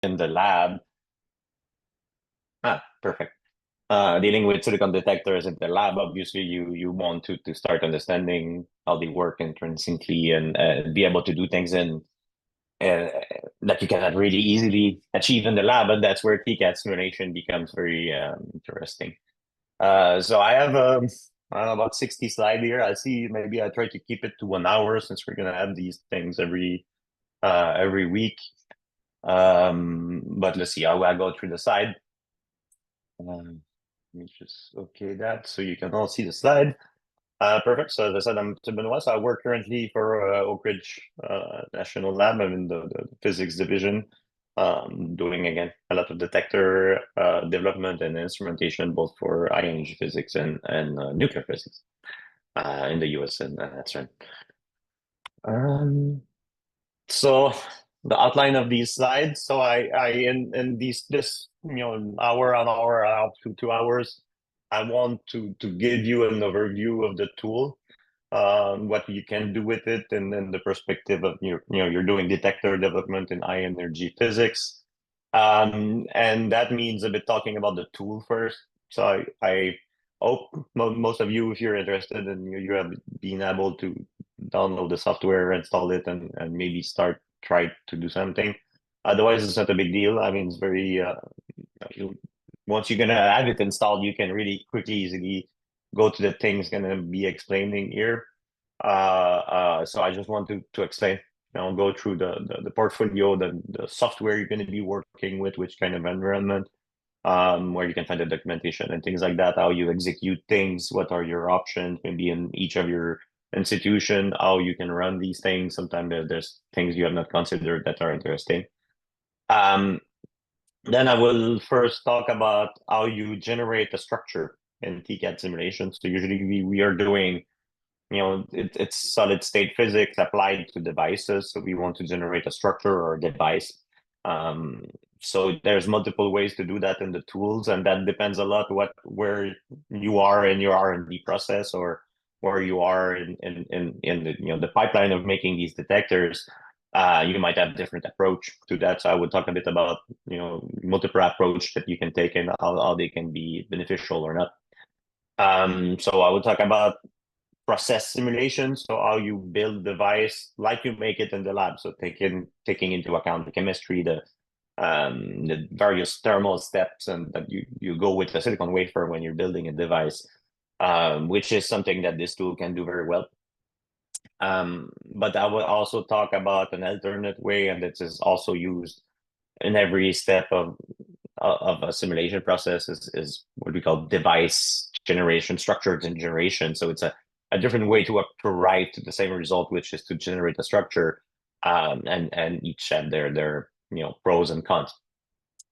in the lab. Perfect. Dealing with silicon detectors in the lab, obviously you want to start understanding how they work intrinsically and be able to do things in uh, that you cannot really easily achieve in the lab, and that's where TCAD simulation becomes very interesting. So I have I don't know, about 60 slides here. I see maybe I try to keep it to 1 hour since we're gonna have these things every week. But let's see, I'll go through the slide. Let me just okay that so you can all see the slide. Perfect. So as I said, I'm to Benoit. So I work currently for Oak Ridge National Lab. I'm in the physics division, doing again a lot of detector development and instrumentation, both for high energy physics and nuclear physics in the US, and that's right. Um, so the outline of these slides. So I in these this hour an hour up to 2 hours, I want to give you an overview of the tool, what you can do with it, and then the perspective of you're doing detector development in high energy physics, and that means a bit talking about the tool first. So I hope most of you, if you're interested and you have been able to download the software, install it, and maybe start try to do something. Otherwise, it's not a big deal. I mean, it's very you, once you're gonna have it installed, you can really quickly, easily go to the things gonna be explaining here. So I just want to explain. Go through the portfolio, the software you're going to be working with, which kind of environment, where you can find the documentation and things like that, how you execute things, what are your options, maybe in each of your institution, how you can run these things. Sometimes there's things you have not considered that are interesting. Um, then I will first talk about how you generate a structure in TCAD simulation. So usually we are doing, it's solid state physics applied to devices. So we want to generate a structure or a device. Um, so there's multiple ways to do that in the tools, and that depends a lot where you are in your R&D process, or where you are in the pipeline of making these detectors. You might have different approach to that. So I would talk a bit about multiple approach that you can take and how they can be beneficial or not. So I would talk about process simulation, so how you build device like you make it in the lab. So taking into account the chemistry, the various thermal steps, and that you go with a silicon wafer when you're building a device, which is something that this tool can do very well. But I will also talk about an alternate way, and this is also used in every step of a simulation process, is what we call device generation, structure generation. So it's a different way to write the same result, which is to generate a structure, and each have their pros and cons.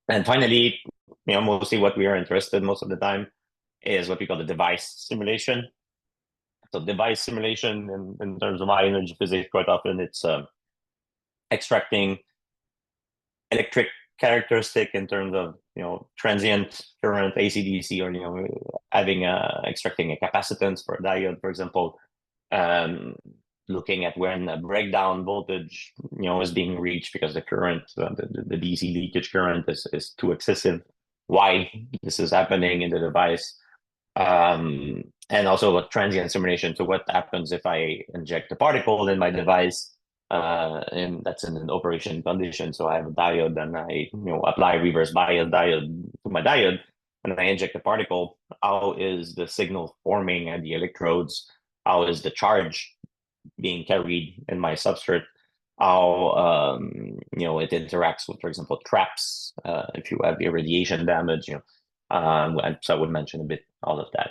And finally, mostly what we are interested most of the time is what we call the device simulation. So device simulation in terms of high energy physics, quite often it's extracting electric characteristic in terms of transient current AC/DC, or having extracting a capacitance for a diode, for example, um, looking at when a breakdown voltage is being reached because the current, the DC leakage current is too excessive, why this is happening in the device. And also a transient simulation. So what happens if I inject a particle in my device, and that's in an operation condition? So I have a diode, and I apply reverse bias diode to my diode, and I inject a particle. How is the signal forming at the electrodes? How is the charge being carried in my substrate? How it interacts with, for example, traps, if you have irradiation damage. So I would mention a bit all of that.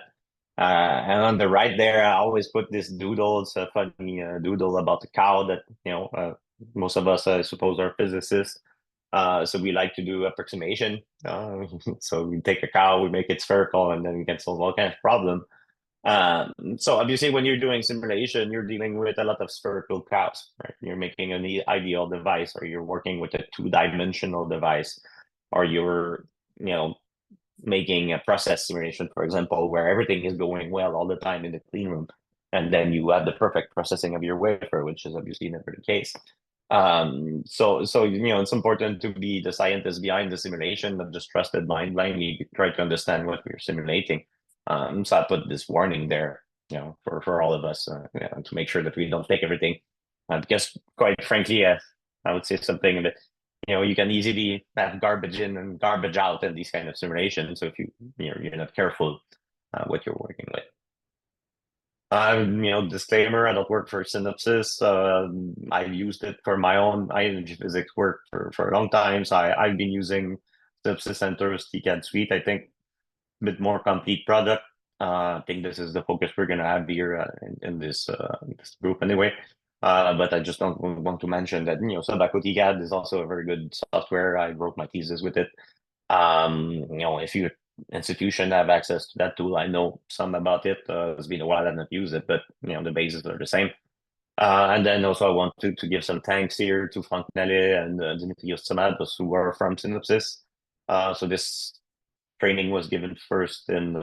And on the right there, I always put this doodle. It's a funny doodle about the cow that most of us, I suppose, are physicists. So we like to do approximation. So we take a cow, we make it spherical, and then we can solve all kinds of problems. So obviously, when you're doing simulation, you're dealing with a lot of spherical cows, right? You're making an ideal device, or you're working with a two-dimensional device, or you're making a process simulation, for example, where everything is going well all the time in the clean room, and then you have the perfect processing of your wafer, which is obviously never the case. So it's important to be the scientist behind the simulation, not just trusted blindly try to understand what we're simulating. So I put this warning there, for all of us, to make sure that we don't take everything, because quite frankly, I would say something that you can easily have garbage in and garbage out in these kind of simulations. So if you're not careful what you're working with. Disclaimer, I don't work for Synopsys. I've used it for my own energy physics work for a long time. So I've been using Synopsys Center's TCAD suite. I think a bit more complete product. I think this is the focus we're going to have here in this group anyway. But I just don't want to mention that, Subaco TCAD is also a very good software. I wrote my thesis with it. If your institution have access to that tool, I know some about it. It's been a while I've not used it, but the bases are the same. And then also I want to give some thanks here to Franck Nallet and Dimitrios Tsamados, who are from Synopsys. So this training was given first in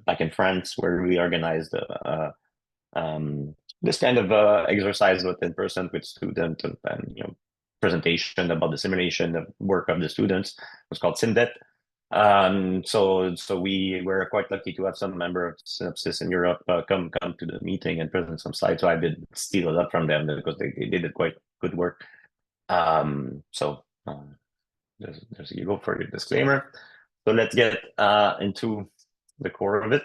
back in France, where we organized this kind of exercise in person with students and presentation about the simulation of work of the students. It was called SimDet. So we were quite lucky to have some member of Synopsys in Europe come to the meeting and present some slides. So I did steal it up from them because they did quite good work. So there's you go for your disclaimer. So let's get into the core of it.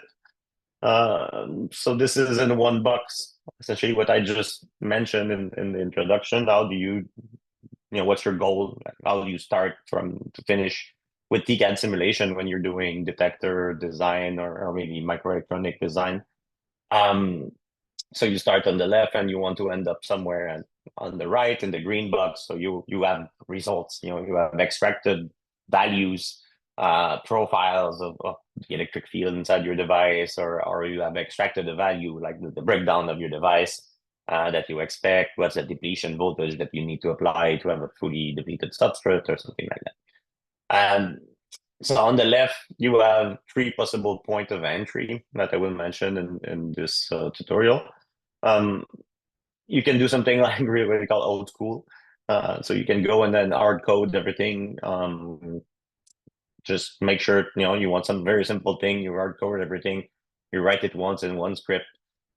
So this is in one box, essentially what I just mentioned in the introduction. How do what's your goal? How do you start from to finish with TCAD simulation when you're doing detector design or maybe microelectronic design? So you start on the left and you want to end up somewhere on the right in the green box. So you have results, you have extracted values, profiles of the electric field inside your device, or you have extracted a value like the breakdown of your device that you expect, what's the depletion voltage that you need to apply to have a fully depleted substrate or something like that. And so on the left, you have three possible point of entry that I will mention in this tutorial. You can do something like really what we call old school. So you can go and then hard code everything. Just make sure you want some very simple thing. You hard code everything. You write it once in one script,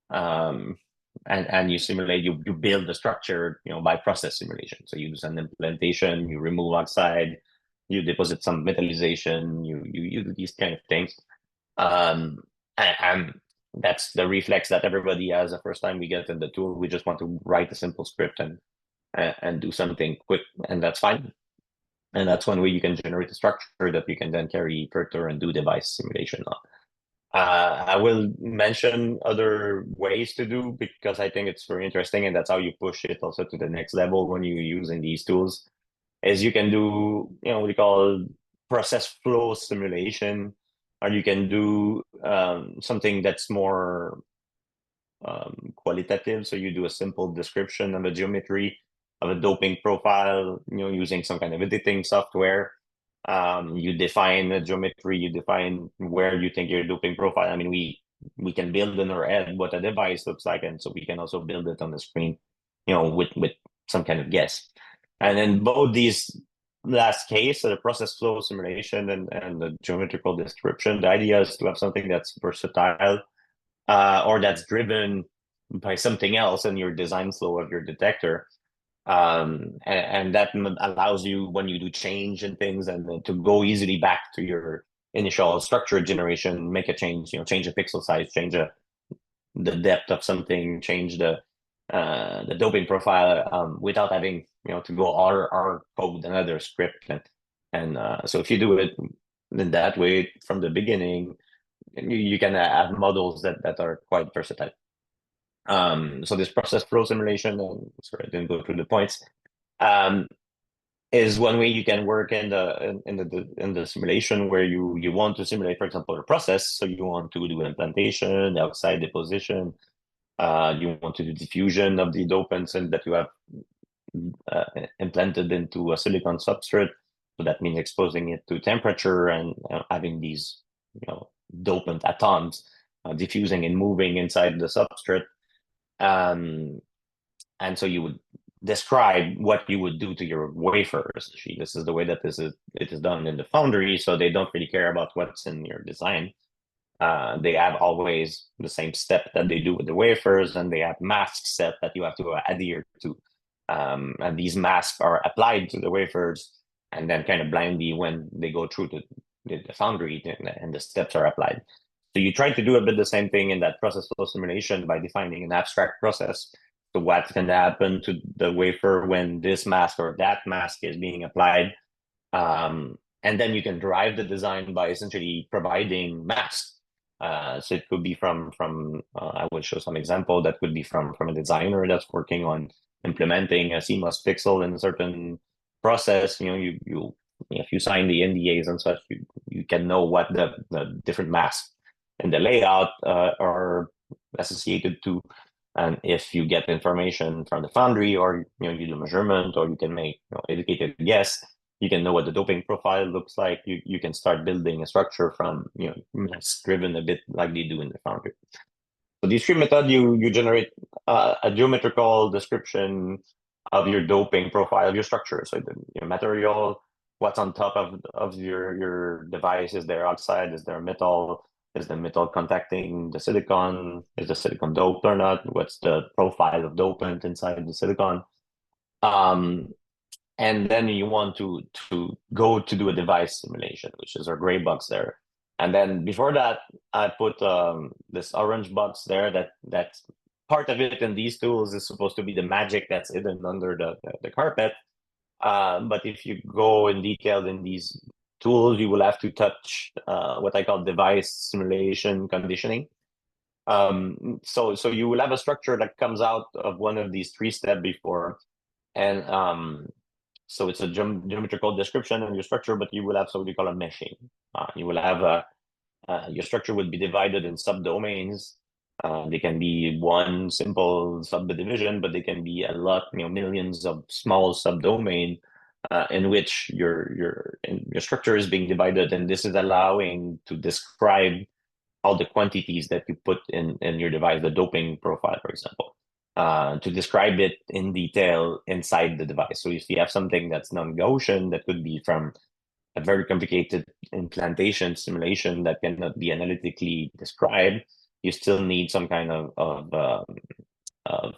and you simulate. You build the structure by process simulation. So you do some implementation. You remove oxide. You deposit some metallization. You do these kind of things. And that's the reflex that everybody has the first time we get in the tool. We just want to write a simple script and do something quick, and that's fine. And that's one way you can generate a structure that you can then carry further and do device simulation on. I will mention other ways to do because I think it's very interesting, and that's how you push it also to the next level when you're using these tools. Is you can do what we call process flow simulation, or you can do something that's more qualitative. So you do a simple description of a geometry of a doping profile, using some kind of editing software. You define a geometry, you define where you think your doping profile. I mean, we can build in our head what a device looks like, and so we can also build it on the screen, with some kind of guess. And in both these last case, the process flow simulation and the geometrical description, the idea is to have something that's versatile, or that's driven by something else in your design flow of your detector. And that allows you, when you do change in things, and to go easily back to your initial structure generation, make a change, change the pixel size, change the depth of something, change the doping profile, without having to go or code another script. And so if you do it in that way from the beginning, you can have models that are quite versatile. So this process flow simulation, sorry, I didn't go through the points, is one way you can work in the simulation where you want to simulate, for example, a process. So you want to do implantation, the oxide deposition, you want to do diffusion of the dopants and that you have implanted into a silicon substrate. So that means exposing it to temperature and having these dopant atoms diffusing and moving inside the substrate. And so you would describe what you would do to your wafer. Essentially, this is the way that it is done in the foundry, so they don't really care about what's in your design. They have always the same step that they do with the wafers, and they have masks set that you have to adhere to. And these masks are applied to the wafers, and then kind of blindly when they go through the foundry, and the steps are applied. So you try to do a bit the same thing in that process flow simulation by defining an abstract process. So what's going to happen to the wafer when this mask or that mask is being applied? And then you can drive the design by essentially providing masks. So it could be from I will show some example that could be from a designer that's working on implementing a CMOS pixel in a certain process. You if you sign the NDAs and such, you can know what the different masks and the layout are associated to. And if you get information from the foundry, or you do measurement, or you can make educated guess, you can know what the doping profile looks like. You can start building a structure from mass driven a bit like they do in the foundry. So discrete method, you generate a geometrical description of your doping profile of your structure. So your material, what's on top of your device, is there oxide, is there metal, is the metal contacting the silicon, is the silicon doped or not, what's the profile of dopant inside the silicon. And then you want to go to do a device simulation, which is our gray box there. And then before that, I put this orange box there. That's part of it in these tools is supposed to be the magic that's hidden under the carpet. But if you go in detail in these tools, you will have to touch what I call device simulation conditioning. So you will have a structure that comes out of one of these 3 steps before, and so it's a geometrical description of your structure, but you will have what we call a meshing. You will have your structure would be divided in subdomains. They can be one simple subdivision, but they can be a lot, millions of small subdomain in which your structure is being divided, and this is allowing to describe all the quantities that you put in your device, the doping profile, for example. To describe it in detail inside the device. So if you have something that's non-Gaussian, that could be from a very complicated implantation simulation that cannot be analytically described, you still need some kind of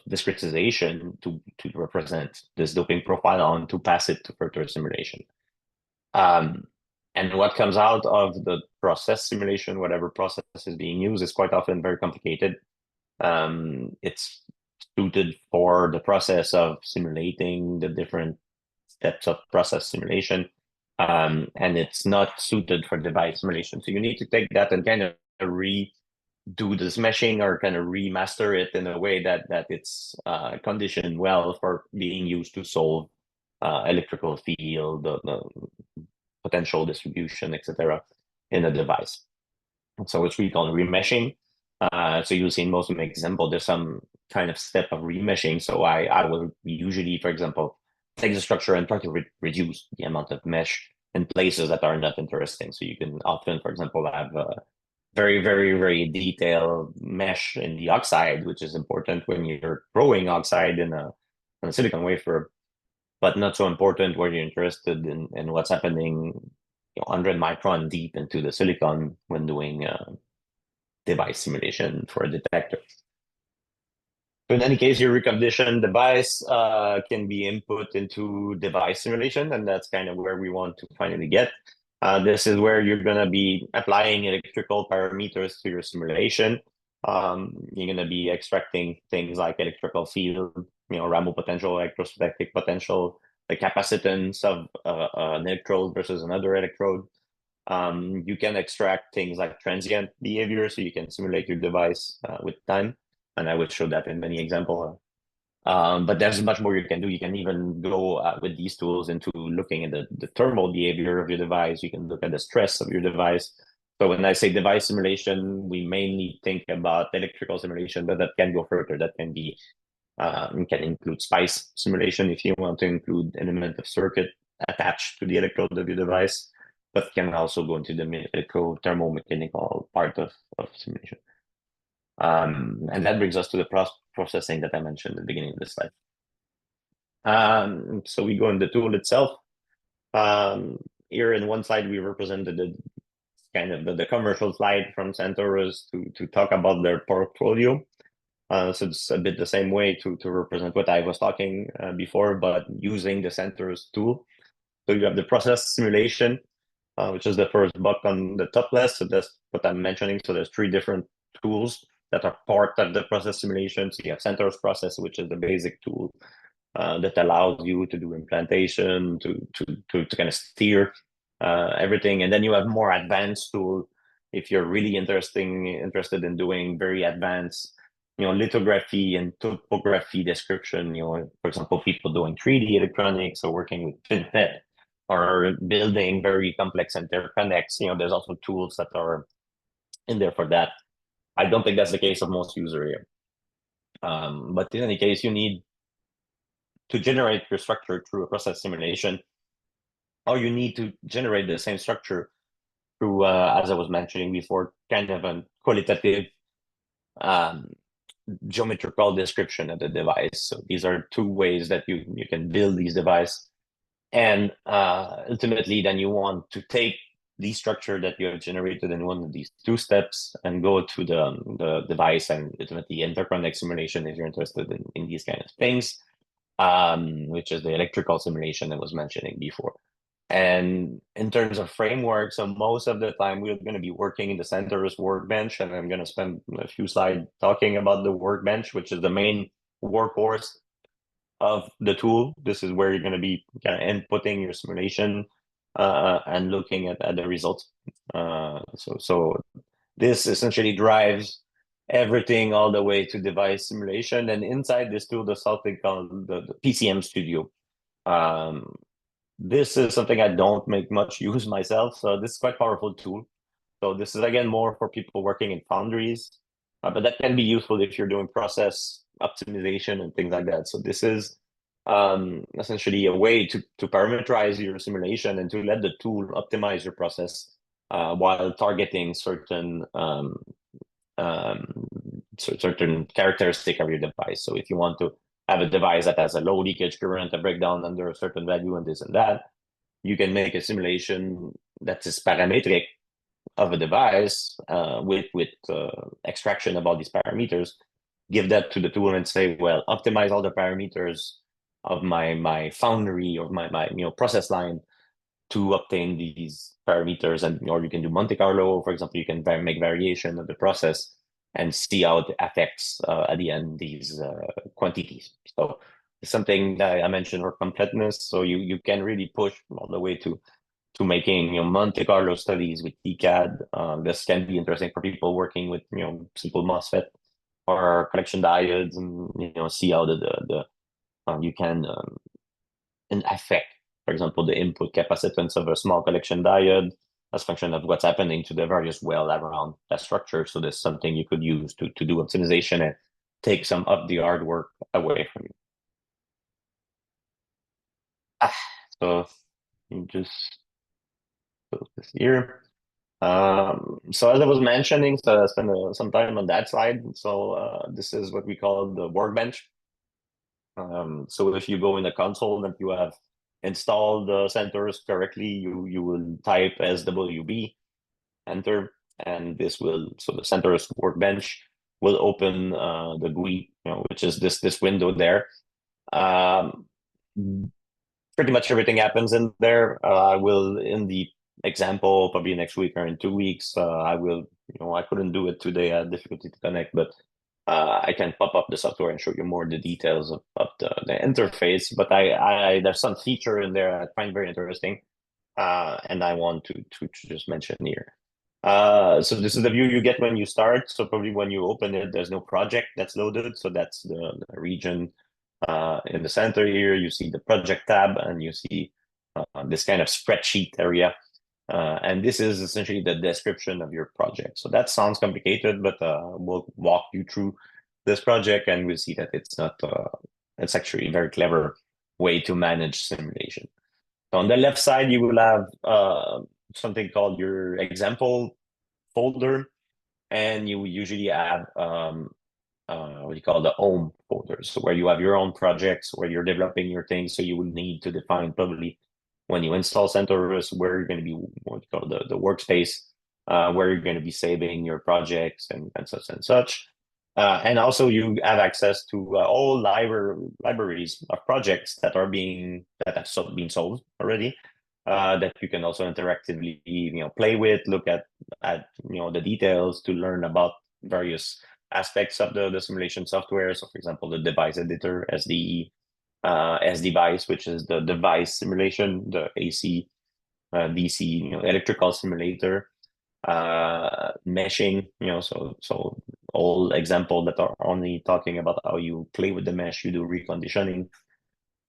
discretization to represent this doping profile on to pass it to further simulation. And what comes out of the process simulation, whatever process is being used, is quite often very complicated. It's suited for the process of simulating the different steps of process simulation, and it's not suited for device simulation. So you need to take that and kind of redo this meshing, or kind of remaster it in a way that it's conditioned well for being used to solve electrical field, the potential distribution, etc., in a device. So it's we call remeshing. So you'll see in most of my example, there's some kind of step of remeshing. So I will usually, for example, take the structure and try to reduce the amount of mesh in places that are not interesting. So you can often, for example, have a very, very, very detailed mesh in the oxide, which is important when you're growing oxide in a silicon wafer, but not so important where you're interested in what's happening 100 micron deep into the silicon when doing device simulation for a detector. So in any case, your reconditioned device can be input into device simulation, and that's kind of where we want to finally get. This is where you're going to be applying electrical parameters to your simulation. You're going to be extracting things like electrical field, Rameau potential, electrostatic potential, the capacitance of an electrode versus another electrode. You can extract things like transient behavior, so you can simulate your device with time. And I will show that in many examples. But there's much more you can do. You can even go with these tools into looking at the thermal behavior of your device. You can look at the stress of your device. So when I say device simulation, we mainly think about electrical simulation, but that can go further. That can be can include SPICE simulation if you want to include element of circuit attached to the electrode of your device, but can also go into the electro-thermomechanical part of simulation. And that brings us to the processing that I mentioned at the beginning of the slide. So we go in the tool itself. Here in one slide, we represented the kind of the commercial slide from Centaurus to talk about their portfolio. So it's a bit the same way to represent what I was talking before, but using the Centaurus tool. So you have the process simulation, which is the first buck on the top list. So that's what I'm mentioning. So there's three different tools that are part of the process simulation. So you have Centaurus process, which is the basic tool that allows you to do implantation, to kind of steer everything. And then you have more advanced tool if you're really interested in doing very advanced, lithography and topography description. For example, people doing 3D electronics or working with FinFET or building very complex interconnects. There's also tools that are in there for that. I don't think that's the case of most user here. But in any case, you need to generate your structure through a process simulation, or you need to generate the same structure through, as I was mentioning before, kind of a qualitative geometrical description of the device. So these are two ways that you can build these devices. And ultimately, then you want to take the structure that you have generated in one of these two steps and go to the device and ultimately interconnect simulation if you're interested in these kind of things, which is the electrical simulation I was mentioning before. And in terms of framework, so most of the time we're going to be working in the Centaurus workbench, and I'm going to spend a few slides talking about the workbench, which is the main workhorse of the tool. This is where you're going to be kind of inputting your simulation and looking at the results. So this essentially drives everything all the way to device simulation. And inside this tool, there's something called the PCM Studio. This is something I don't make much use myself. So this is quite a powerful tool. So this is, again, more for people working in foundries, but that can be useful if you're doing process optimization and things like that. So this is essentially a way to parameterize your simulation and to let the tool optimize your process while targeting certain characteristic of your device. So if you want to have a device that has a low leakage current, a breakdown under a certain value, and this and that, you can make a simulation that is parametric of a device with extraction of all these parameters, give that to the tool and say, well, optimize all the parameters of my foundry or my process line to obtain these parameters. And or you can do Monte Carlo, for example. You can make variation of the process and see how it affects at the end these quantities. So it's something that I mentioned for completeness. So you can really push all the way to making Monte Carlo studies with TCAD. This can be interesting for people working with simple MOSFET or collection diodes, and see how you can affect, for example, the input capacitance of a small collection diode as a function of what's happening to the various well around that structure. So there's something you could use to do optimization and take some of the hard work away from you. So you just put this here. So as I was mentioning, so I spent some time on that side. So this is what we call the workbench. So if you go in the console and you have installed the Centaurus correctly, you will type SWB, enter, and this will, so the Centaurus workbench will open the GUI, which is this window there. Pretty much everything happens in there. I will, in the example, probably next week or in 2 weeks, I will, I couldn't do it today. I had difficulty to connect, but I can pop up the software and show you more the details of the interface. But there's some feature in there I find very interesting, and I want to just mention here. So this is the view you get when you start. So probably when you open it, there's no project that's loaded. So that's the region in the center here. You see the project tab, and you see this kind of spreadsheet area. And this is essentially the description of your project. So that sounds complicated, but we'll walk you through this project, and we'll see that it's not. It's actually a very clever way to manage simulation. So on the left side, you will have something called your example folder, and you usually have what do you call the home folders, so where you have your own projects, where you're developing your things. So you will need to define probably when you install CentOS where you're going to be, what you call the workspace, where you're going to be saving your projects and such and such. And also you have access to all libraries of projects that have been solved already, that you can also interactively play with, look at the details to learn about various aspects of the simulation software. So for example, the device editor, SDE, SDevice, which is the device simulation, the AC, DC, electrical simulator, meshing, so all examples that are only talking about how you play with the mesh, you do reconditioning,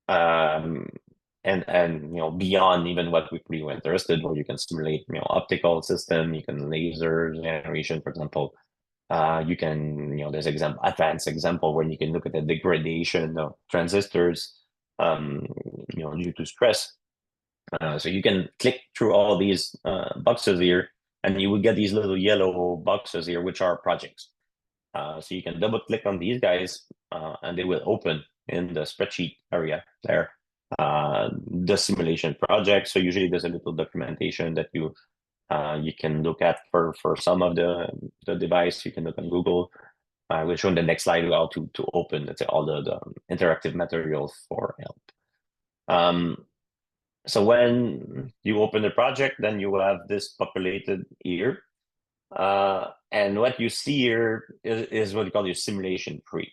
and beyond even what we were interested, where you can simulate optical system, you can laser generation, for example. You can, there's advanced example where you can look at the degradation of transistors, due to stress. So you can click through all these boxes here, and you will get these little yellow boxes here, which are projects. So you can double click on these guys, and they will open in the spreadsheet area there, the simulation project. So usually there's a little documentation that you can look at for some of the device. You can look on Google. I will show in the next slide how to open, let's say, all the interactive material for help. So when you open the project, then you will have this populated here. And what you see here is what you call your simulation tree.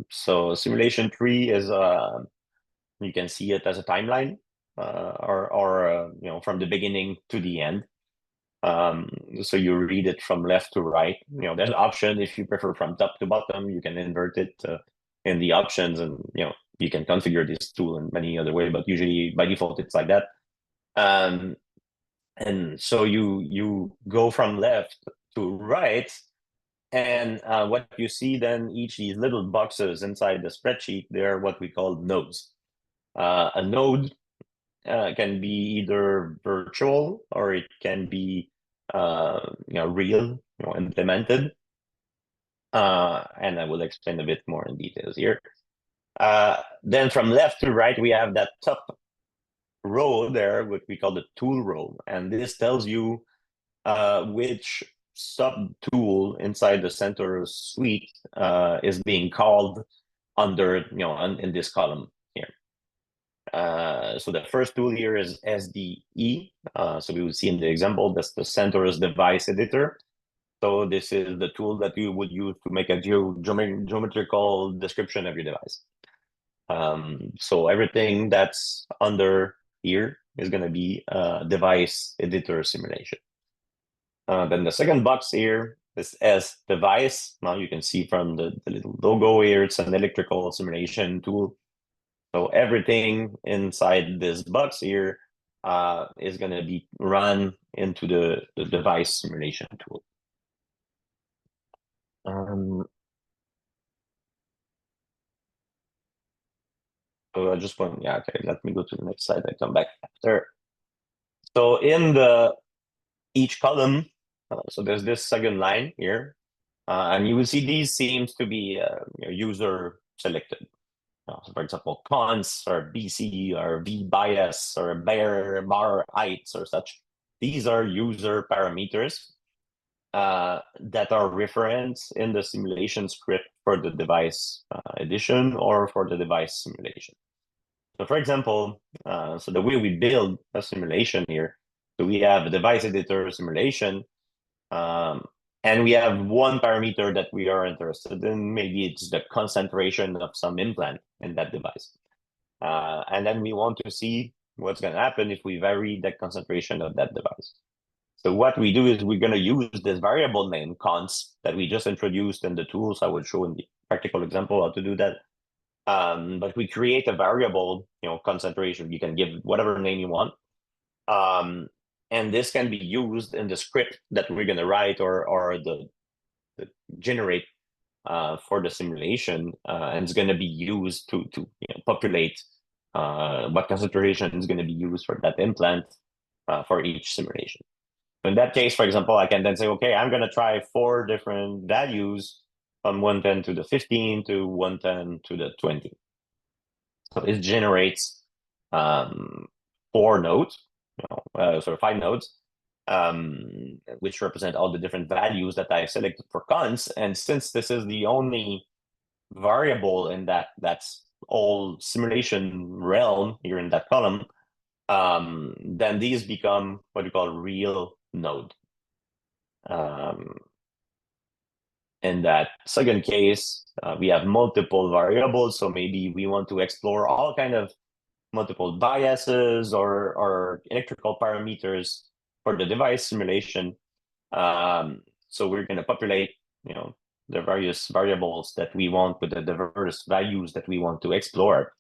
So simulation tree is, you can see it as a timeline, or from the beginning to the end. So you read it from left to right. There's an option if you prefer from top to bottom. You can invert it in the options, and you can configure this tool in many other ways, but usually by default it's like that. And so you go from left to right, and what you see then, each these little boxes inside the spreadsheet, they're what we call nodes. A node can be either virtual or it can be real, implemented. And I will explain a bit more in details here. Then from left to right, we have that top row there, what we call the tool row. And this tells you which sub-tool inside the CentOS suite is being called under, in this column here. So the first tool here is SDE. So we will see in the example, that's the CentOS device editor. So this is the tool that you would use to make a geometrical description of your device. So everything that's under here is going to be device editor simulation. Then the second box here is S device. Now you can see from the little logo here, it's an electrical simulation tool. So everything inside this box here is going to be run into the device simulation tool. So I just want, okay, let me go to the next slide. I come back after. So in each column, so there's this second line here, and you will see these seems to be user selected. So for example, cons or BC or V bias or bar heights or such. These are user parameters that are referenced in the simulation script for the device edition or for the device simulation. So for example, so the way we build a simulation here, so we have a device editor simulation, and we have one parameter that we are interested in. Maybe it's the concentration of some implant in that device. And then we want to see what's going to happen if we vary the concentration of that device. So what we do is we're going to use this variable name cons that we just introduced in the tools. I will show in the practical example how to do that. But we create a variable, concentration. You can give whatever name you want. And this can be used in the script that we're going to write or the generate for the simulation. And it's going to be used to populate what concentration is going to be used for that implant for each simulation. So in that case, for example, I can then say, okay, I'm going to try 4 different values from 110 to the 15 to 110 to the 20. So it generates 4 nodes, so 5 nodes, which represent all the different values that I selected for cons. And since this is the only variable in that's all simulation realm here in that column, then these become what we call real node. In that second case, we have multiple variables, so maybe we want to explore all kind of multiple biases or electrical parameters for the device simulation. So we're going to populate, the various variables that we want with the diverse values that we want to explore.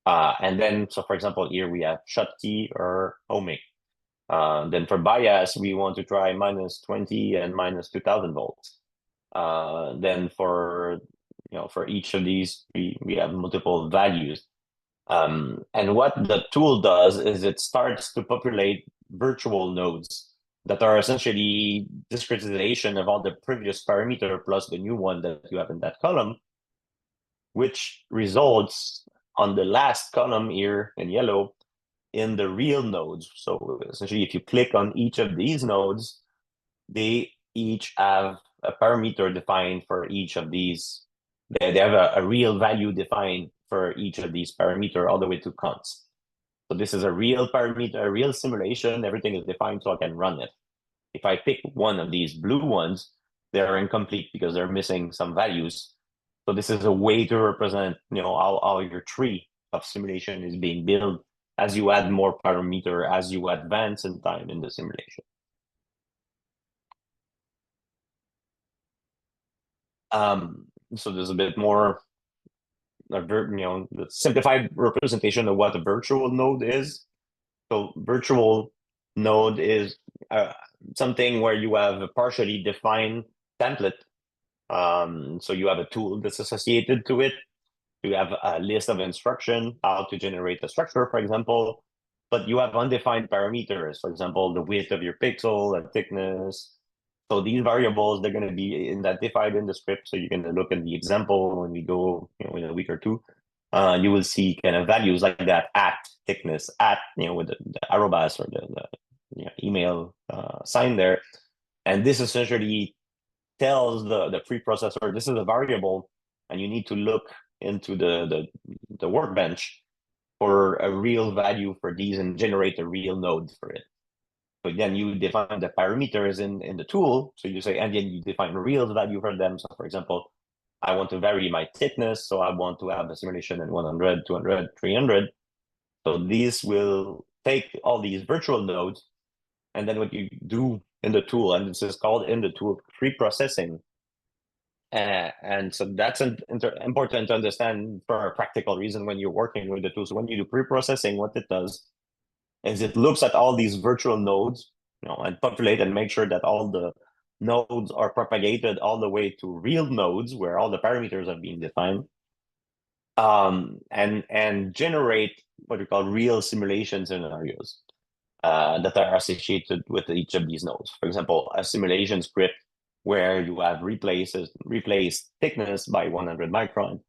And then, so for example, here we have Schottky or ohmic. Then for bias, we want to try -20 and -2000 volts. Then for each of these, we have multiple values. And what the tool does is it starts to populate virtual nodes that are essentially discretization of all the previous parameter plus the new one that you have in that column, which results on the last column here in yellow in the real nodes. So essentially, if you click on each of these nodes, they each have a parameter defined for each of these. They have a real value defined for each of these parameter all the way to cons. So this is a real parameter, a real simulation. Everything is defined so I can run it. If I pick one of these blue ones, they're incomplete because they're missing some values. So this is a way to represent, how your tree of simulation is being built as you add more parameter, as you advance in time in the simulation. So there's a bit more, the simplified representation of what a virtual node is. So virtual node is something where you have a partially defined template. So you have a tool that's associated to it. You have a list of instruction, how to generate a structure, for example, but you have undefined parameters, for example, the width of your pixel and thickness. So these variables, they're going to be identified in the script. So you can look at the example when we go, in a week or two. You will see kind of values like that at thickness, at, with the arrobas or the email sign there. And this essentially tells the preprocessor, this is a variable, and you need to look into the workbench for a real value for these and generate a real node for it. So then you define the parameters in the tool. So you say, and then you define a real value for them. So for example, I want to vary my thickness. So I want to have a simulation in 100, 200, 300. So these will take all these virtual nodes. And then what you do in the tool, and this is called in the tool pre-processing. And so that's important to understand for a practical reason when you're working with the tool. So when you do pre-processing, what it does is it looks at all these virtual nodes, and populate and make sure that all the nodes are propagated all the way to real nodes where all the parameters have been defined, and generate what we call real simulation scenarios that are associated with each of these nodes. For example, a simulation script where you have replaced thickness by 100 micron,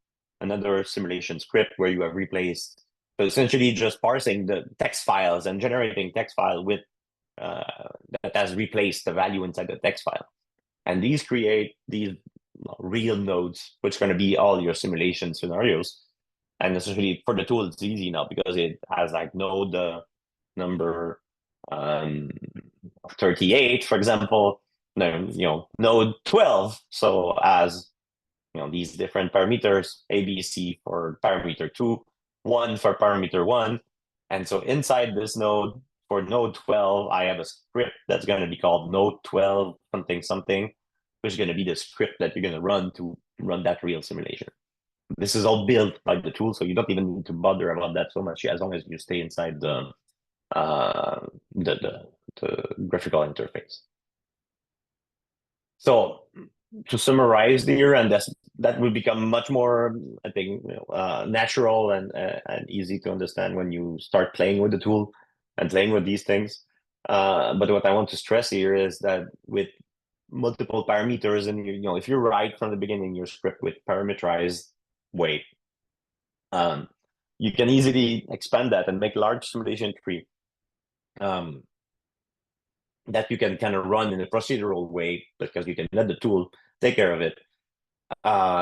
another simulation script where you have replaced, so essentially just parsing the text files and generating text file with that has replaced the value inside the text file. And these create these real nodes, which are going to be all your simulation scenarios. And essentially for the tool, it's easy now because it has like node number 38, for example, node 12. So as these different parameters, A, B, C for parameter 2, 1 for parameter 1. And so inside this node, for node 12, I have a script that's going to be called node 12 something something, which is going to be the script that you're going to run to run that real simulation. This is all built by the tool, so you don't even need to bother about that so much as long as you stay inside the graphical interface. So to summarize here, and that will become much more, I think, natural and easy to understand when you start playing with the tool and playing with these things. But what I want to stress here is that with multiple parameters, and if you write from the beginning your script with parameterized weight, you can easily expand that and make large simulation tree that you can kind of run in a procedural way because you can let the tool take care of it.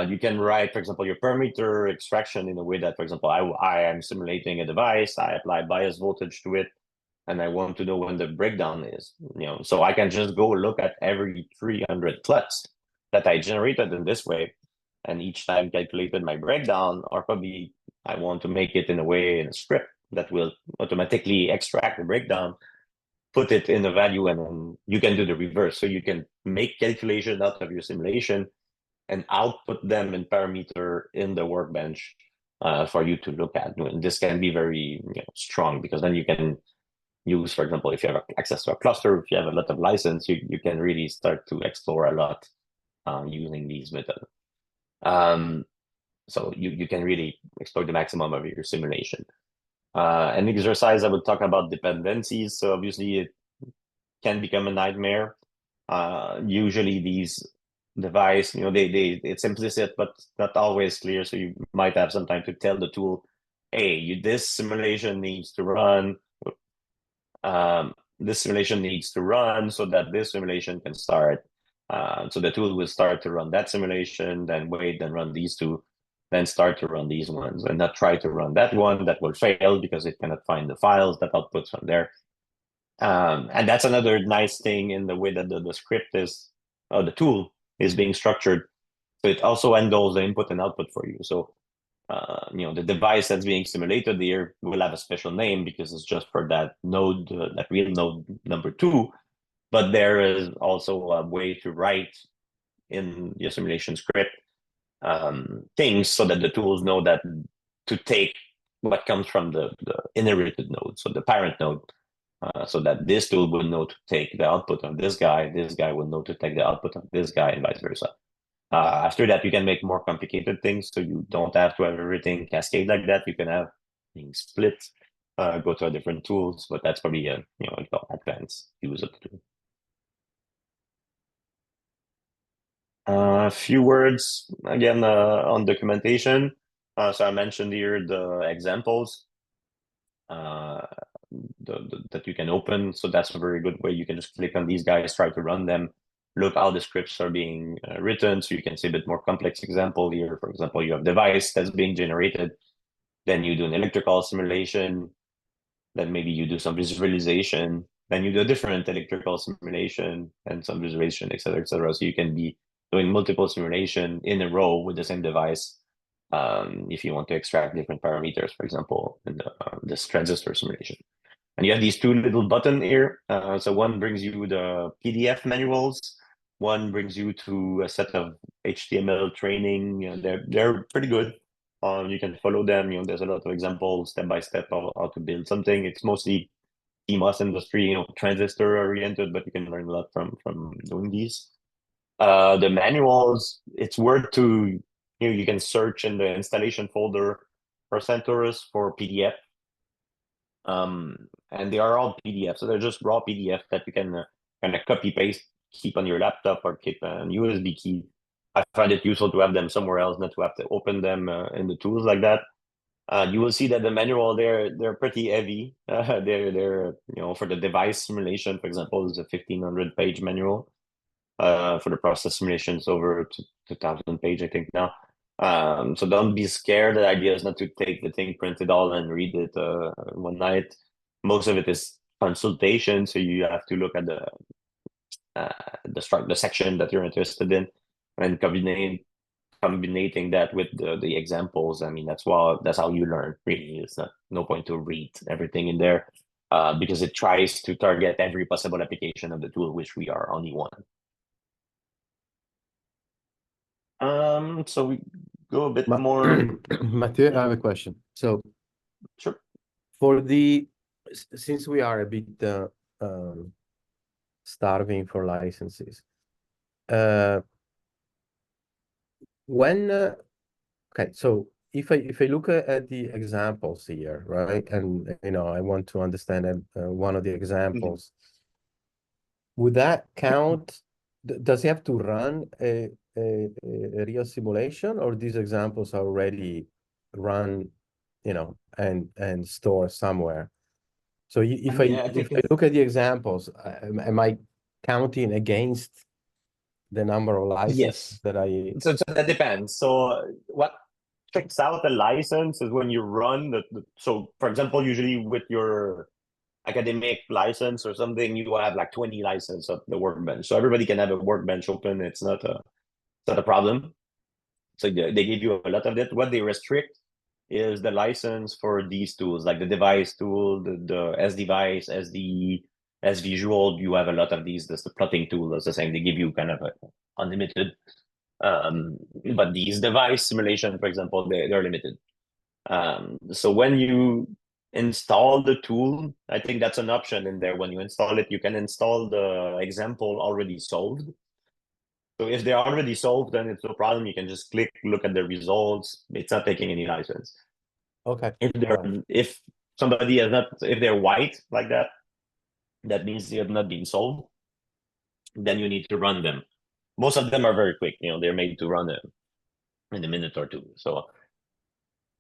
You can write, for example, your parameter extraction in a way that, for example, I am simulating a device, I apply bias voltage to it, and I want to know when the breakdown is. So I can just go look at every 300 clutches that I generated in this way, and each time calculated my breakdown, or probably I want to make it in a way in a script that will automatically extract the breakdown, put it in a value, and then you can do the reverse. So you can make calculation out of your simulation and output them in parameter in the workbench for you to look at. And this can be very strong, because then you can use, for example, if you have access to a cluster, if you have a lot of license, you can really start to explore a lot using these methods. So you can really explore the maximum of your simulation. An exercise I would talk about dependencies. So obviously it can become a nightmare. Usually these device, it's implicit, but not always clear. So you might have some time to tell the tool, hey, this simulation needs to run. This simulation needs to run so that this simulation can start. So the tool will start to run that simulation, then wait, then run these two, then start to run these ones, and not try to run that one that will fail because it cannot find the files that outputs from there. And that's another nice thing in the way that the script is, the tool is being structured. So it also handles the input and output for you. So, the device that's being simulated here will have a special name because it's just for that node, that real node number 2. But there is also a way to write in your simulation script things so that the tools know that to take what comes from the inherited node, so the parent node, so that this tool will know to take the output of this guy will know to take the output of this guy, and vice versa. After that, you can make more complicated things, so you don't have to have everything cascade like that. You can have things split, go to a different tools, but that's probably a advanced use of the tool. A few words again on documentation. So I mentioned here the examples that you can open. So that's a very good way. You can just click on these guys, try to run them, look how the scripts are being written. So you can see a bit more complex example here. For example, you have device that's being generated. Then you do an electrical simulation. Then maybe you do some visualization. Then you do a different electrical simulation and some visualization, et cetera, et cetera. So you can be doing multiple simulation in a row with the same device. If you want to extract different parameters, for example, in this transistor simulation. And you have these two little buttons here. So one brings you the PDF manuals. One brings you to a set of HTML training. They're pretty good. You can follow them. There's a lot of examples, step by step, how to build something. It's mostly CMOS industry, transistor oriented, but you can learn a lot from doing these. The manuals, it's worth to you can search in the installation folder for CentOS for PDF. And they are all PDF, so they're just raw PDF that you can kind of copy paste, keep on your laptop, or keep an USB key. I find it useful to have them somewhere else, not to have to open them in the tools like that. You will see that the manual they're pretty heavy. They're for the device simulation, for example, is a 1,500-page manual. For the process simulations over 2,000 page, I think now. So don't be scared. The idea is not to take the thing, print it all, and read it one night. Most of it is consultation, so you have to look at the section that you're interested in, and combining that with the examples. I mean, that's how you learn. Really, it's no point to read everything in there because it tries to target every possible application of the tool, which we are only one. So we go a bit more. Mathieu, I have a question. So, sure. Since we are a bit starving for licenses, okay, so if I look at the examples here, right, and I want to understand one of the examples, would that count Does he have to run a real simulation, or these examples are already run, and stored somewhere? So if I I think look at the examples, am I counting against the number of licenses yes. that I? So that depends. So what checks out the license is when you run so for example, usually with your academic license or something, you have like 20 license of the workbench. So everybody can have a workbench open. It's not a problem. So they give you a lot of it. What they restrict is the license for these tools, like the device tool, the S device, SD, S visual. You have a lot of these. This the plotting tool is the same. They give you kind of a unlimited. But these device simulation, for example, they're limited. So when you install the tool, I think that's an option in there. When you install it, you can install the example already solved. So if they're already solved, then it's no problem. You can just click, look at the results. It's not taking any license. Okay, If all they're right. if somebody has not, if they're white like that, that means they have not been solved. Then you need to run them. Most of them are very quick. They're made to run in a minute or two. So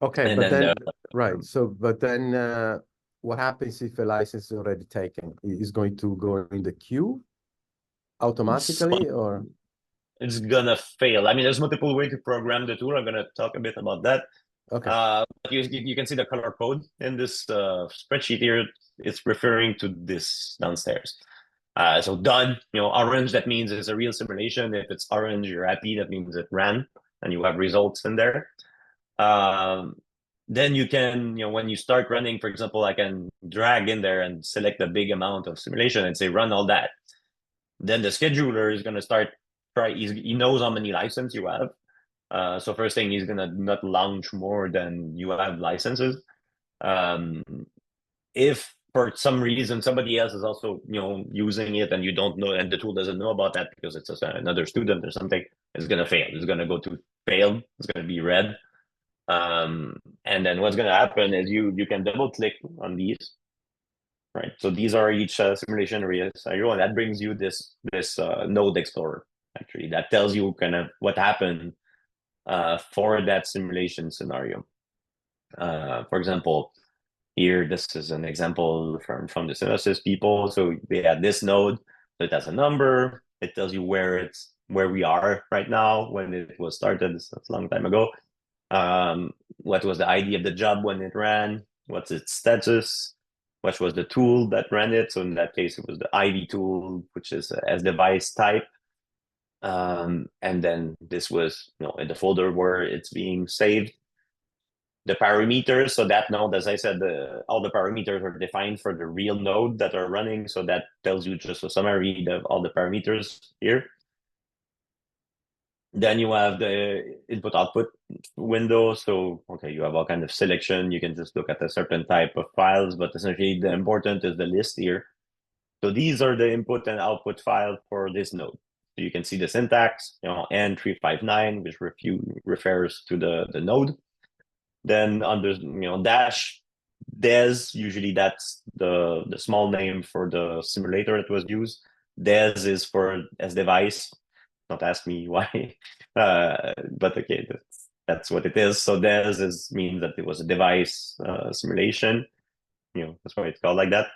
Okay, and but then then right. So, but then what happens if a license is already taken? Is going to go in the queue so automatically, or? it's gonna fail. I mean, there's multiple ways to program the tool. I'm gonna talk a bit about that. Okay. But you can see the color code in this spreadsheet here. It's referring to this downstairs. So done, orange, that means it's a real simulation. If it's orange, you're happy. That means it ran and you have results in there. Um, then you can, when you start running, for example, I can drag in there and select a big amount of simulation and say run all that. Then the scheduler is going to start he knows how many license you have. So first thing, he's gonna not launch more than you have licenses. Um, if for some reason somebody else is also using it and you don't know, and the tool doesn't know about that because it's another student or something, it's gonna fail. It's gonna go to fail. It's gonna be red. And then what's gonna happen is you can double click on these. Right. So these are each simulation areas. And that brings you this node explorer. Actually, that tells you kind of what happened for that simulation scenario. For example, here, this is an example from the Synopsys people. So they had this node, so it has a number. It tells you where we are right now when it was started. It's a long time ago. What was the ID of the job when it ran? What's its status? What was the tool that ran it? So in that case, it was the IV tool, which is as device type. And then this was in the folder where it's being saved. The parameters, so that node, as I said, all the parameters are defined for the real node that are running. So that tells you just a summary of all the parameters here. Then you have the input output window. So, okay, you have all kind of selection. You can just look at a certain type of files, but essentially the important is the list here. So these are the input and output files for this node. So you can see the syntax, N359, which refers to the node. Then under dash des, usually that's the small name for the simulator that was used. Des is for as device. Don't ask me why, but okay, that's what it is. So des means that it was a device simulation. That's why it's called like that.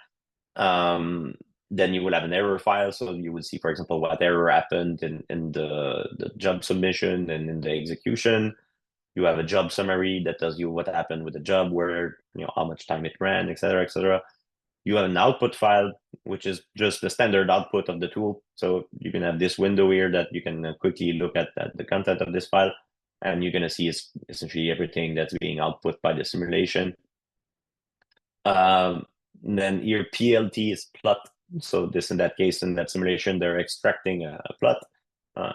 Then you will have an error file, so you would see, for example, what error happened in the job submission and in the execution. You have a job summary that tells you what happened with the job, where, how much time it ran, et cetera, et cetera. You have an output file, which is just the standard output of the tool. So you can have this window here that you can quickly look at the content of this file, and you're going to see essentially everything that's being output by the simulation. Then your PLT is plot. So this, in that case, in that simulation, they're extracting a plot.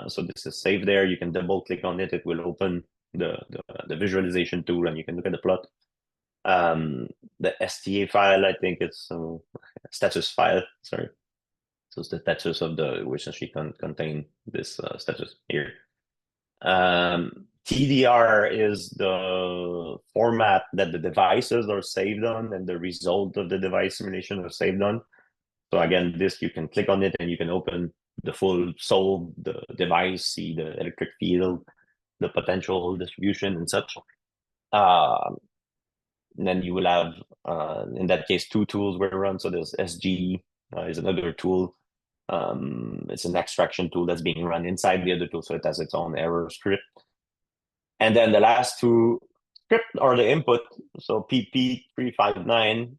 So this is saved there. You can double click on it. It will open the visualization tool and you can look at the plot. The STA file, I think it's status file, sorry. So it's the status of which actually contain this status here. TDR is the format that the devices are saved on and the result of the device simulation are saved on. So again, this, you can click on it and you can open the full solve the device, see the electric field, the potential distribution and such. And then you will have, in that case, two tools where run. So there's SG is another tool. It's an extraction tool that's being run inside the other tool, so it has its own error script. And then the last two script are the input. So pp359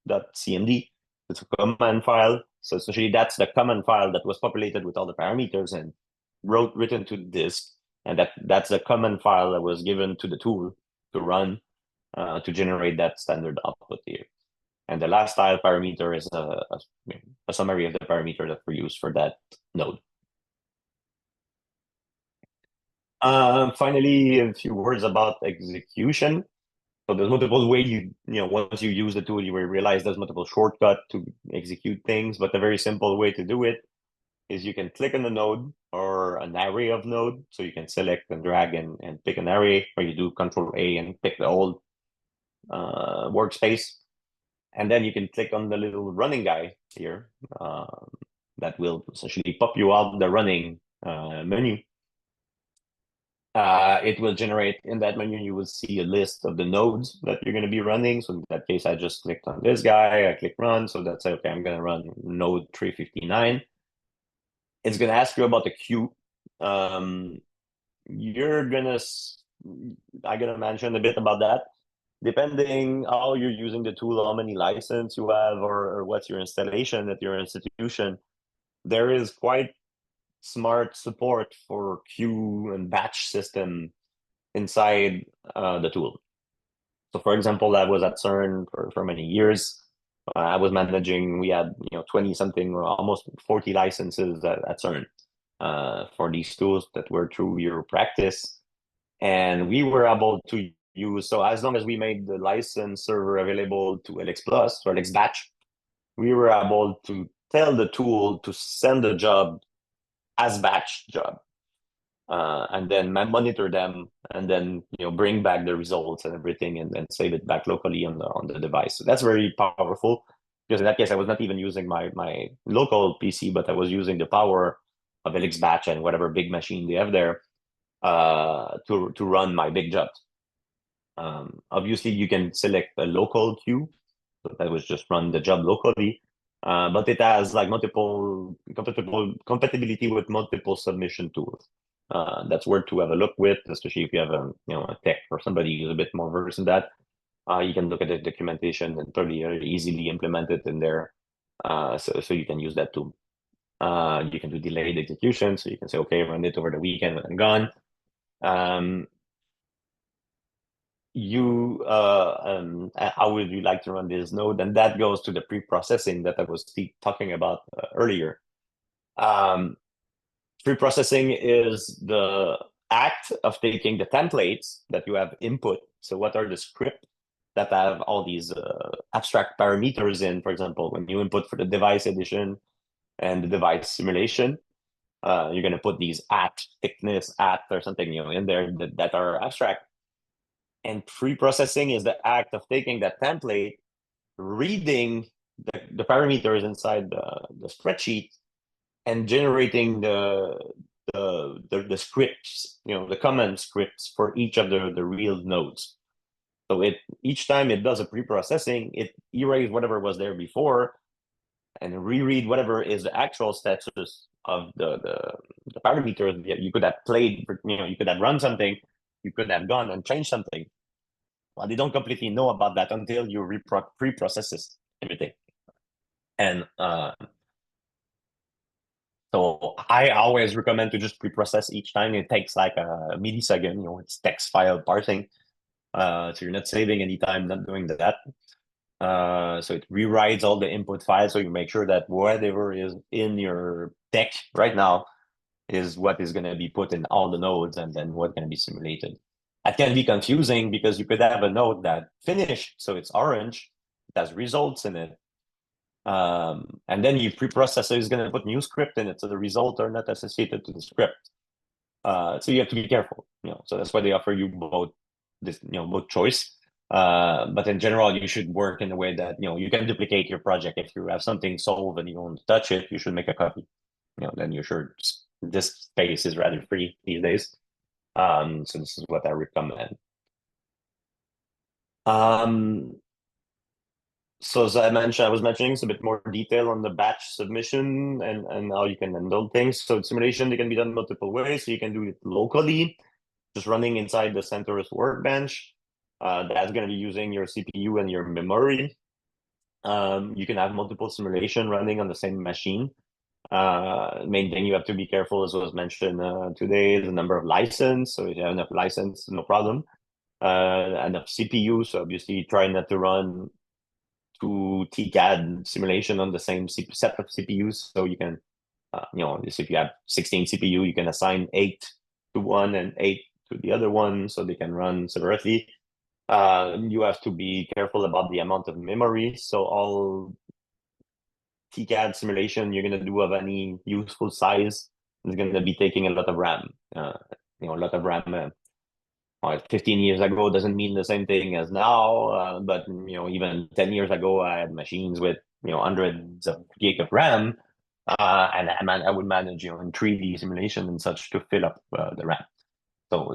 -des.cmd. It's a command file. So essentially, that's the command file that was populated with all the parameters and written to the disk. And that's the command file that was given to the tool to run to generate that standard output here. And the last style parameter is a summary of the parameter that were used for that node. Finally, a few words about execution. So there's multiple ways once you use the tool, you will realize there's multiple shortcuts to execute things. But a very simple way to do it is you can click on the node or an array of node. So you can select and drag and pick an array, or you do Control A and pick the whole workspace. And then you can click on the little running guy here that will essentially pop you out the running menu. It will generate, in that menu, you will see a list of the nodes that you're going to be running. So in that case, I just clicked on this guy, I click run. So that's okay, I'm going to run node 359. It's going to ask you about the queue. I'm going to mention a bit about that. Depending how you're using the tool, how many license you have, or what's your installation at your institution, there is quite smart support for queue and batch system inside the tool. So for example, I was at CERN for many years. I was managing, we had 20 something or almost 40 licenses at CERN for these tools that were through your practice. And we were able to use, so as long as we made the license server available to LX Plus or LX Batch, we were able to tell the tool to send the job as batch job. And then monitor them, and then bring back the results and everything, and then save it back locally on the device. So that's very powerful, because in that case I was not even using my local PC, but I was using the power of LX Batch and whatever big machine they have there to run my big jobs. Obviously, you can select a local queue, so that was just run the job locally. But it has like multiple compatibility with multiple submission tools. That's worth to have a look with, especially if you have a tech or somebody who's a bit more versed in that. You can look at the documentation and probably easily implement it in there. So you can use that tool. You can do delayed execution, so you can say, okay, run it over the weekend when I'm gone. How would you like to run this node? And that goes to the pre-processing that I was talking about earlier. Pre-processing is the act of taking the templates that you have input. So what are the scripts that have all these abstract parameters in? For example, when you input for the device edition and the device simulation, you're going to put these at thickness at or something in there that are abstract. And pre-processing is the act of taking that template, reading the parameters inside the spreadsheet, and generating the scripts, the command scripts for each of the real nodes. So each time it does a pre-processing, it erases whatever was there before and reread whatever is the actual status of the parameters. You could have played, you could have run something, you could have gone and changed something. Well, they don't completely know about that until you pre-process everything. And so I always recommend to just pre-process each time. It takes like a millisecond, it's text file parsing. So you're not saving any time not doing that. So it rewrites all the input files, so you make sure that whatever is in your deck right now is what is going to be put in all the nodes, and then what's going to be simulated. That can be confusing because you could have a node that finished, so it's orange, it has results in it. And then your preprocessor is going to put new script in it, so the results are not associated to the script. So you have to be careful, So that's why they offer you both choice. But in general, you should work in a way that you can duplicate your project. If you have something solved and you want to touch it, you should make a copy. Then you're sure this space is rather free these days. So this is what I recommend. So as I was mentioning, it's a bit more detail on the batch submission and how you can handle things. So simulation, they can be done multiple ways. So you can do it locally, just running inside the CentOS workbench. That's going to be using your CPU and your memory. You can have multiple simulation running on the same machine. Main thing you have to be careful, as was mentioned today, is the number of license. So if you have enough license, no problem. Enough CPU. So obviously try not to run two TCAD simulation on the same set of CPUs. So you can, if you have 16 CPU, you can assign 8 to one and 8 to the other one, so they can run separately. You have to be careful about the amount of memory. So all TCAD simulation you're going to do of any useful size is going to be taking a lot of RAM. A lot of RAM. 15 years ago doesn't mean the same thing as now, but even 10 years ago, I had machines with hundreds of gig of RAM, and I would manage in 3D simulation and such to fill up the RAM.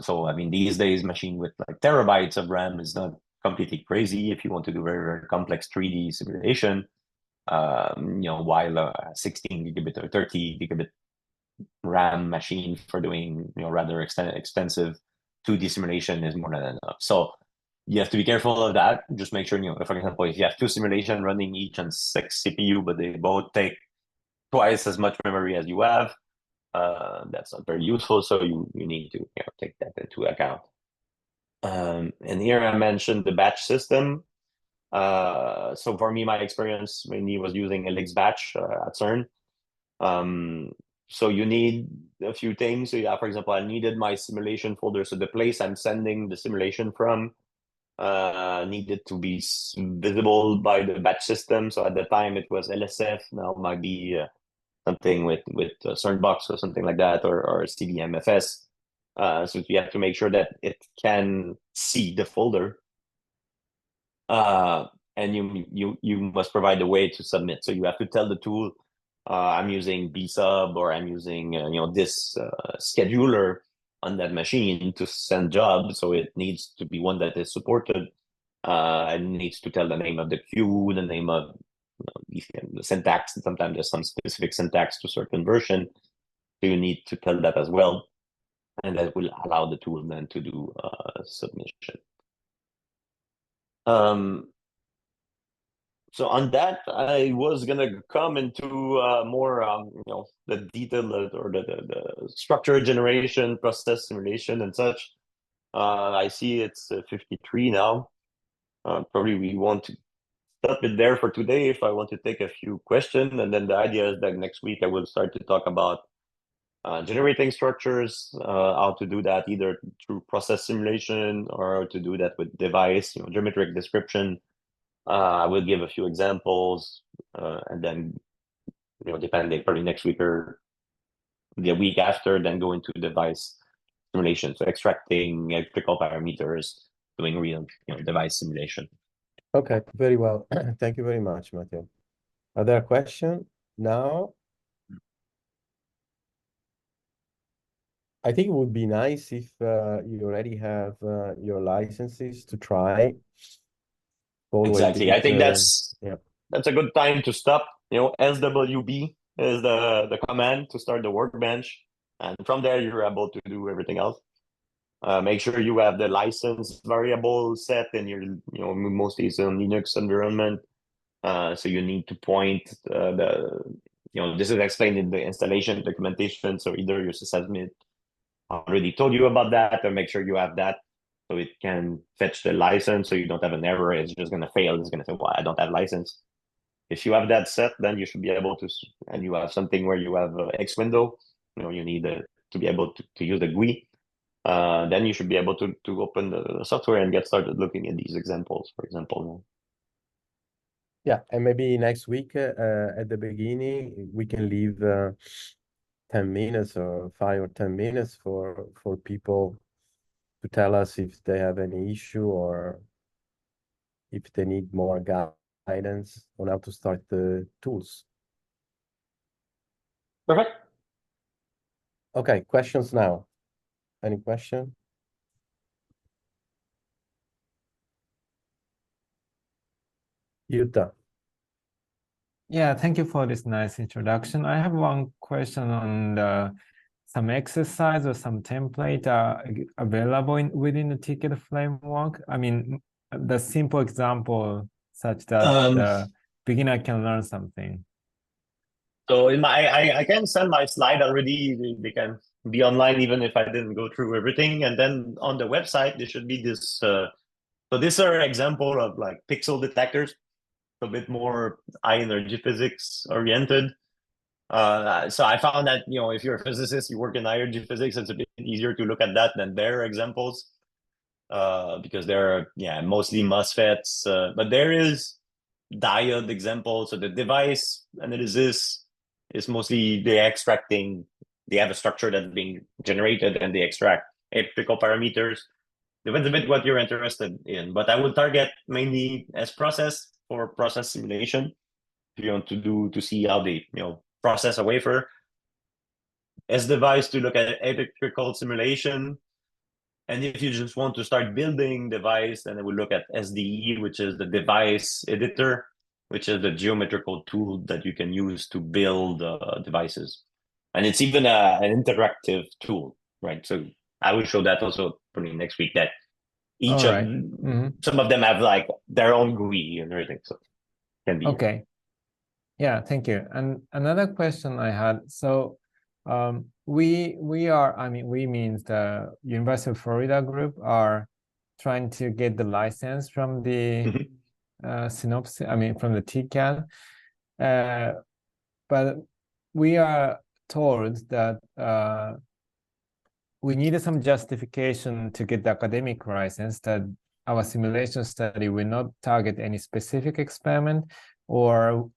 So I mean, these days, machine with like terabytes of RAM is not completely crazy if you want to do very, very complex 3D simulation. While a 16 gigabit or 30 gigabit RAM machine for doing rather expensive 2D simulation is more than enough. So you have to be careful of that. Just make sure, for example, if you have two simulation running each on 6 CPU, but they both take twice as much memory as you have, that's not very useful. So you need to take that into account. And here I mentioned the batch system. So for me, my experience mainly was using Elix batch at CERN. So you need a few things. So yeah, for example, I needed my simulation folder. So the place I'm sending the simulation from needed to be visible by the batch system. So at the time it was LSF. Now it might be something with CERNbox or something like that, or CDMFS. So you have to make sure that it can see the folder. And you must provide a way to submit. So you have to tell the tool, I'm using BSub or I'm using this scheduler on that machine to send jobs. So it needs to be one that is supported, and needs to tell the name of the queue, the name of the syntax. Sometimes there's some specific syntax to certain version, so you need to tell that as well, and that will allow the tool then to do submission. So on that, I was gonna come into more, the detail or the structure generation, process simulation, and such. I see it's 53 now. Probably we want to stop it there for today. If I want to take a few questions, and then the idea is that next week I will start to talk about generating structures, how to do that either through process simulation or to do that with device, geometric description. I will give a few examples, and then, depending, probably next week or the week after, then go into device simulation. So extracting electrical parameters, doing real, device simulation. Okay, very well. Thank you very much, Matteo. Are there questions now? I think it would be nice if you already have your licenses to try. Always Exactly. I think yeah. that's a good time to stop. SWB is the command to start the workbench, and from there you're able to do everything else. Make sure you have the license variable set in your, mostly it's a Linux environment. So you need to point this is explained in the installation documentation. So either your sysadmin already told you about that, or make sure you have that so it can fetch the license so you don't have an error. It's just going to fail. It's going to say, well, I don't have license. If you have that set, then you should be able to, and you have something where you have X window, you need to be able to use the GUI. Then you should be able to open the software and get started looking at these examples, for example. Yeah, and maybe next week at the beginning we can leave 10 minutes or 5 or 10 minutes for people to tell us if they have any issue or if they need more guidance on how to start the tools. Perfect. Okay, questions now. Any question? Yuta. Yeah, thank you for this nice introduction. I have one question on some exercise or some template available within the TCAD framework. I mean, the simple example such that the beginner can learn something. So I can send my slide already. They can be online even if I didn't go through everything. And then on the website, there should be this. So these are example of like pixel detectors, a bit more high energy physics oriented. So I found that, if you're a physicist, you work in high energy physics, it's a bit easier to look at that than their examples, because they're mostly MOSFETs. But there is diode example. So the device analysis is mostly they have a structure that's being generated and they extract electrical parameters. Depends a bit what you're interested in, but I would target mainly as process for process simulation. If you want to see how they process a wafer, as device to look at electrical simulation. And if you just want to start building device, then I would look at SDE, which is the device editor, which is the geometrical tool that you can use to build devices. And it's even an interactive tool, right? So I will show that also probably next week, that each of some of them have like their own GUI and everything. So it can be okay. Yeah, thank you. And another question I had, so we are, I mean, we means the University of Florida group are trying to get the license from the synopsis, I mean, from the TCAD. But we are told that we needed some justification to get the academic license, that our simulation study will not target any specific experiment, or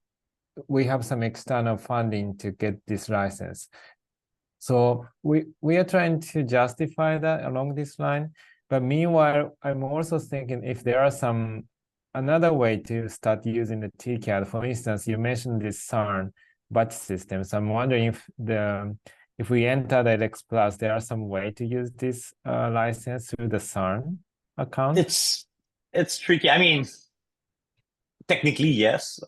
we have some external funding to get this license. So we are trying to justify that along this line. But meanwhile, I'm also thinking if there are another way to start using the TCAD. For instance, you mentioned this CERN batch system. So I'm wondering if we enter the LX Plus, there are some way to use this license through the CERN account? It's tricky. I mean, technically, yes.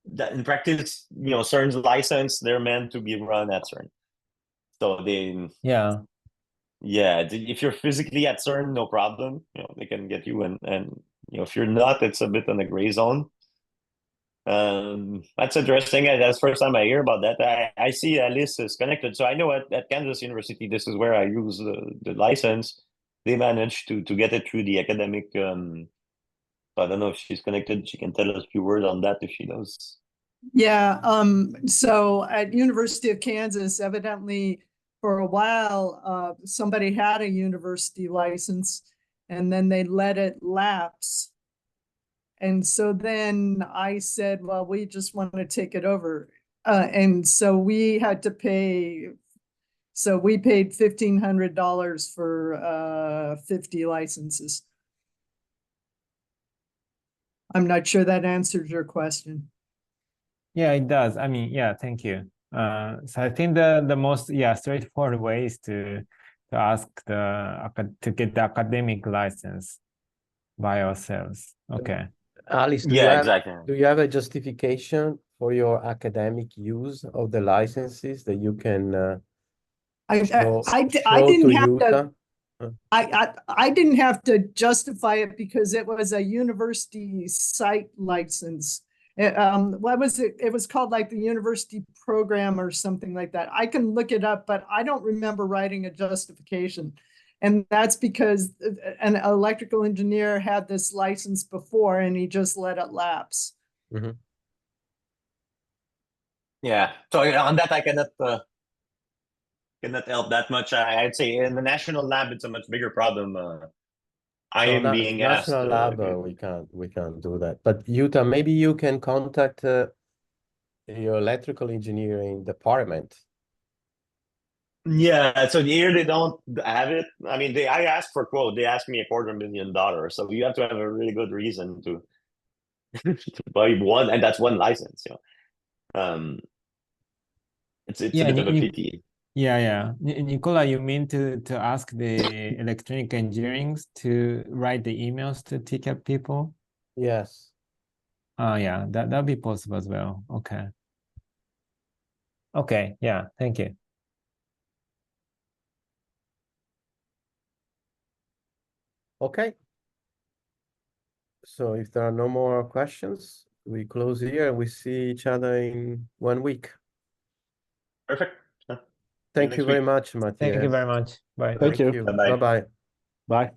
That in practice, CERN's license, they're meant to be run at CERN. So if you're physically at CERN, no problem. They can get you, and if you're not, it's a bit on the gray zone. That's interesting. That's the first time I hear about that. I see Alice is connected, so I know at Kansas University, this is where I use the license. They managed to get it through the academic. I don't know if she's connected. She can tell us a few words on that if she knows. Yeah. So at University of Kansas, evidently for a while, somebody had a university license and then they let it lapse. And so then I said, well, we just want to take it over. And so we had to pay. So we paid $1,500 for 50 licenses. I'm not sure that answers your question. Yeah, it does. I mean, yeah, thank you. So I think the most straightforward way is to ask to get the academic license by ourselves. Okay. Alice, do you have a justification for your academic use of the licenses that you can I didn't have to. I didn't have to justify it because it was a university site license. What was it? It was called like the university program or something like that. I can look it up, but I don't remember writing a justification. And that's because an electrical engineer had this license before and he just let it lapse. Yeah. So on that, I cannot help that much. I'd say in the national lab, it's a much bigger problem. I am being asked. National lab, we can't do that. But Yuta, maybe you can contact your electrical engineering department Yeah, so here they don't have it. I mean, I asked for quote. They asked me $250,000. So you have to have a really good reason to to buy one, and that's one license. It's a Yeah, bit of a pity. yeah. Nicola, you mean to ask the electronic engineering to write the emails to TCAD people? Yes. Yeah, that'll be possible as well. Okay. Okay, yeah, thank you. Okay. So if there are no more questions, we close here and we see each other in 1 week. Perfect. Thank next you very week. much, Thank you Matthias. very much. Bye. Thank you. you. Bye-bye. Bye-bye. Bye.